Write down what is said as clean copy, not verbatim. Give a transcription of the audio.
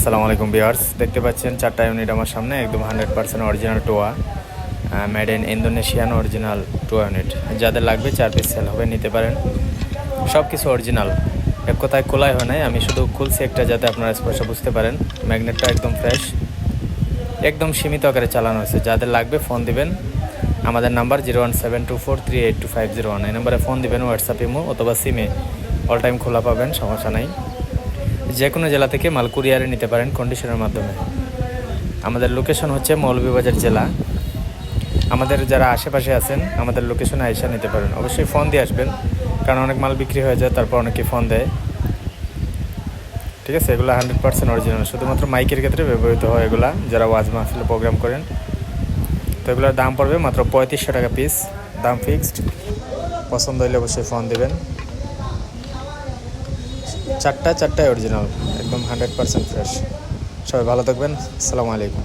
আসসালামু আলাইকুম ভিউয়ার্স, দেখতে পাচ্ছেন 4টা ইউনিট আমার সামনে, একদম 100% original TOA, made in Indonesian original TOA unit. যাদের লাগবে 4 পিস সেল হবে, নিতে পারেন। সব কিছু অরিজিনাল, এক কথায় খোলাই হয় নাই, আমি শুধু খুলছি একটা যাতে আপনারা স্পষ্ট বুঝতে পারেন। ম্যাগনেটটা একদম ফ্রেশ, একদম সীমিত আকারে চালানো হয়েছে। যাদের লাগবে ফোন দিবেন, আমাদের নাম্বার 01724382501, এই নাম্বারে ফোন দিবেন। হোয়াটসঅ্যাপ, ইমো অথবা সিমে অল টাইম খোলা পাবেন, সমস্যা নাই। যে কোনো জেলা থেকে মাল কুরিয়ারে নিতে পারেন কন্ডিশনের মাধ্যমে। আমাদের লোকেশন হচ্ছে মৌলভীবাজার জেলা। আমাদের যারা আশেপাশে আছেন আমাদের লোকেশনে আইসা নিতে পারেন। অবশ্যই ফোন দিয়ে আসবেন, কারণ অনেক মাল বিক্রি হয়ে যায়, তারপর অনেকে ফোন দেয়। ঠিক আছে, এগুলো 100% অরিজিনাল, শুধুমাত্র মাইকের ক্ষেত্রে ব্যবহৃত হয় এগুলা, যারা ওয়াজ মাহফিলে প্রোগ্রাম করেন। তো এগুলোর দাম পড়বে মাত্র 3500 টাকা পিস, দাম ফিক্সড। পছন্দ হলে অবশ্যই ফোন দেবেন। চারটায় অরিজিনাল, একদম 100% ফ্রেশ। সবাই ভালো থাকবেন, আসসালামু আলাইকুম।